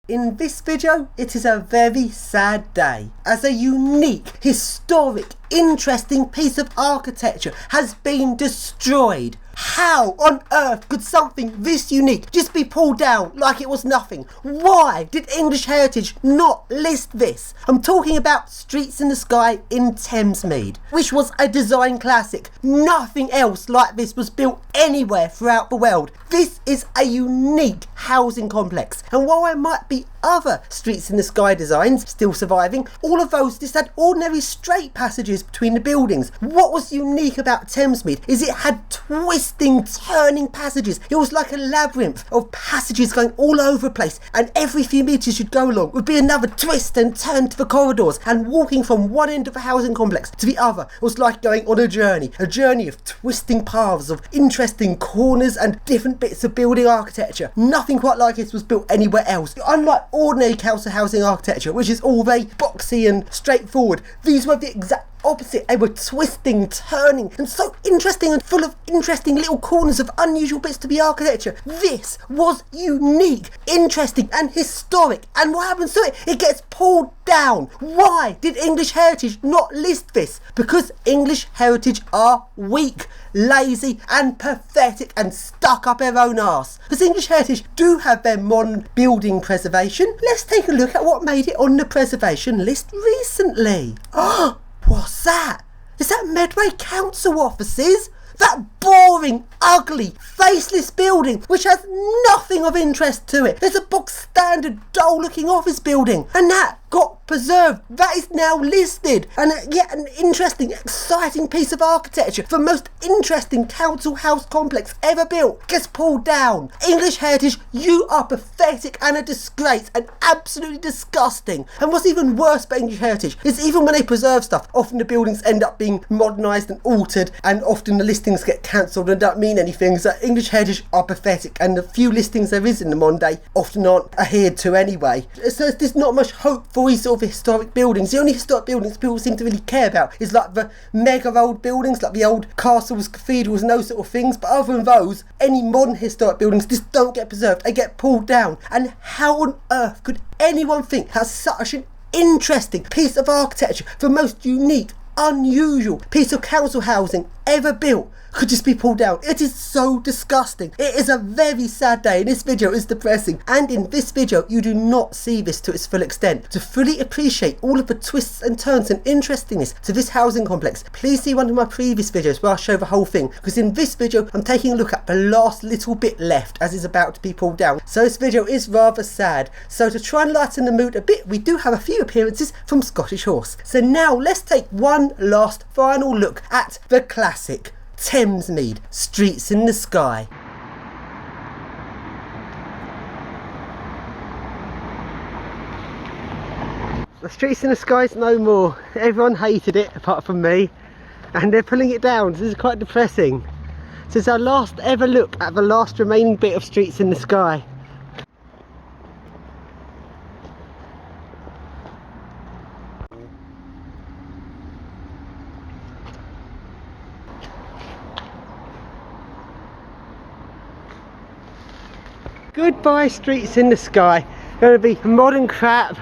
In this video, it is a very sad day, as a unique, historic, interesting piece of architecture has been destroyed. How on earth could something this unique just be pulled down like it was nothing? Why did English Heritage not list this? I'm talking about Streets in the Sky in Thamesmead, which was a design classic. Nothing else like this was built anywhere throughout the world. This is a unique housing complex, and while there might be other Streets in the Sky designs still surviving, all of those just had ordinary straight passages between the buildings. What was unique about Thamesmead is it had twisting, turning passages. It was like a labyrinth of passages going all over the place, and every few metres you'd go along would be another twist and turn to the corridors, and walking from one end of the housing complex to the other was like going on a journey of twisting paths, of interesting corners and different bits of building architecture. Nothing quite like this was built anywhere else. Unlike ordinary council housing architecture, which is all very boxy and straightforward, these were the exact opposite. They were twisting, turning, and so interesting and full of interesting little corners of unusual bits to the architecture. This was unique, interesting, and historic. And what happens to it? It gets pulled down. Why did English Heritage not list this? Because English Heritage are weak, lazy, and pathetic, and stuck up their own arse. Because English Heritage do have their modern building preservation. Let's take a look at what made it on the preservation list recently. What's that? Is that Medway Council offices? That boring, ugly, faceless building which has nothing of interest to it. There's a box standard, dull looking office building, and that got preserved. That is now listed, and yet an interesting, exciting piece of architecture, the most interesting council house complex ever built, gets pulled down. English Heritage, you are pathetic and a disgrace and absolutely disgusting. And what's even worse about English Heritage is even when they preserve stuff, often the buildings end up being modernised and altered, and often the listings get cancelled and don't mean anything. So English Heritage are pathetic, and the few listings there is in the modern day often aren't adhered to anyway. So there's not much hope for these sort of historic buildings. The only historic buildings people seem to really care about is like the mega old buildings, like the old castles, cathedrals, and those sort of things. But other than those, any modern historic buildings just don't get preserved. They get pulled down. And how on earth could anyone think that such an interesting piece of architecture, the most unique, unusual piece of council housing ever built, could just be pulled down? It is so disgusting. It is a very sad day, and this video is depressing. And in this video, you do not see this to its full extent. To fully appreciate all of the twists and turns and interestingness to this housing complex, please see one of my previous videos where I show the whole thing, because in this video, I'm taking a look at the last little bit left as it's about to be pulled down. So this video is rather sad. So to try and lighten the mood a bit, we do have a few appearances from Scottish Horse. So now let's take one last final look at the classic Thamesmead, Streets in the Sky. The Streets in the Sky is no more. Everyone hated it apart from me, and they're pulling it down. This is quite depressing. This is our last ever look at the last remaining bit of Streets in the Sky. Goodbye Streets in the Sky. Going to be modern crap.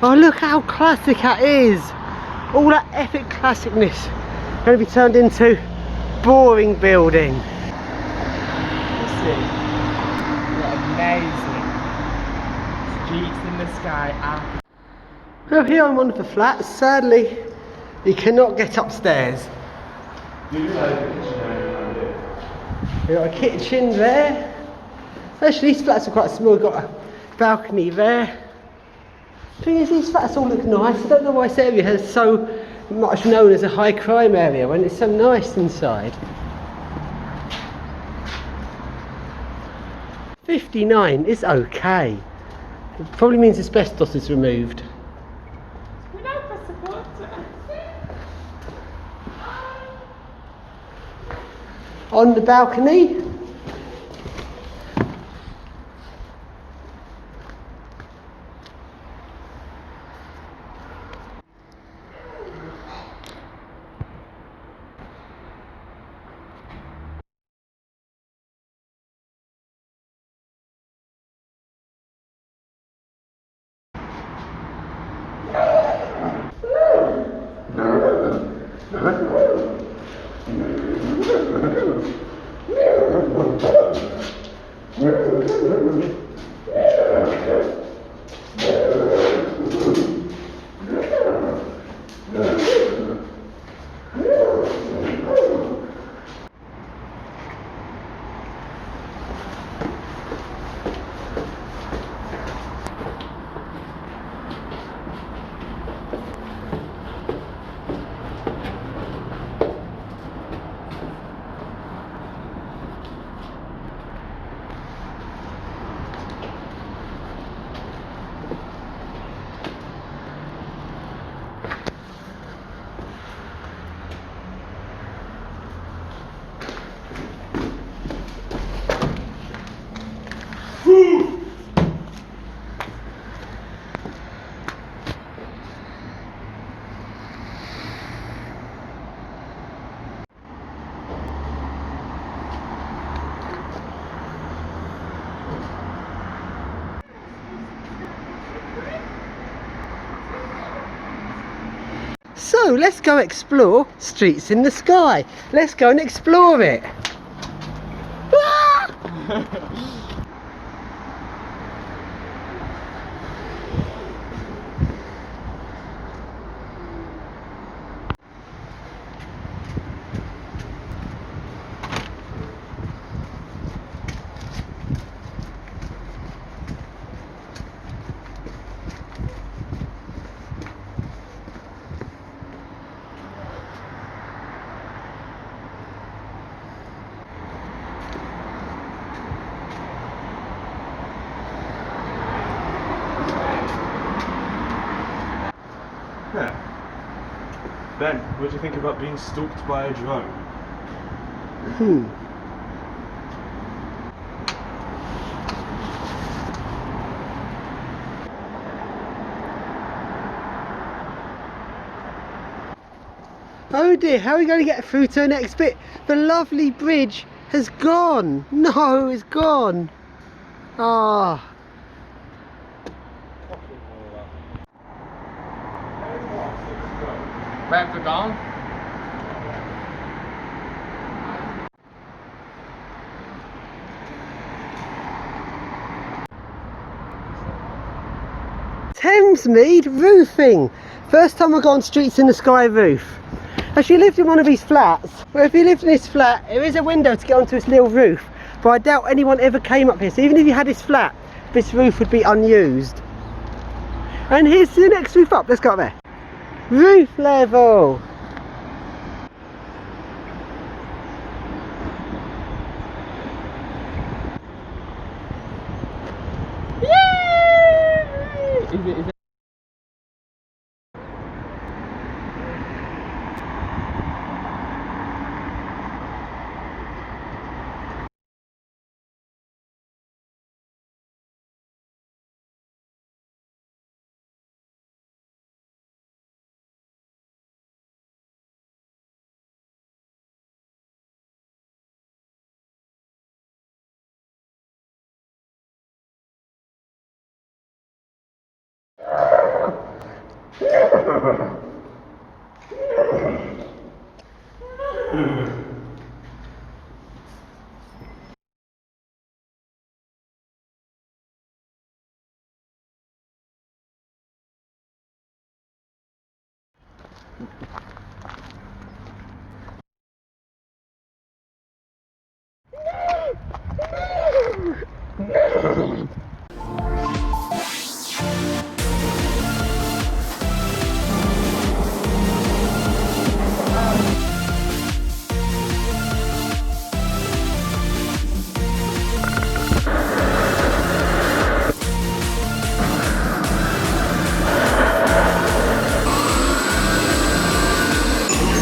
Oh, look how classic that is. All that epic classicness going to be turned into boring building. Listen, what amazing Streets in the Sky. Well, here I'm on the flat. Sadly, you cannot get upstairs. You've got a kitchen there. Actually, these flats are quite small. We've got a balcony there. The thing is, these flats all look nice. I don't know why this area is so much known as a high crime area when it's so nice inside. 59 is okay. It probably means asbestos is removed. On the balcony, So let's go explore Streets in the Sky. Let's go and explore it. Ah! Ben, what do you think about being stalked by a drone? Oh dear, how are we going to get through to the next bit? The lovely bridge has gone. No, it's gone. Ah. Where's it gone? Thamesmead roofing. First time I got on Streets in the Sky roof. Actually lived in one of these flats. Well, if you lived in this flat, there is a window to get onto this little roof. But I doubt anyone ever came up here. So even if you had this flat, this roof would be unused. And here's the next roof up. Let's go up there. Roof level. Is it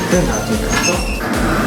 Ben, how do you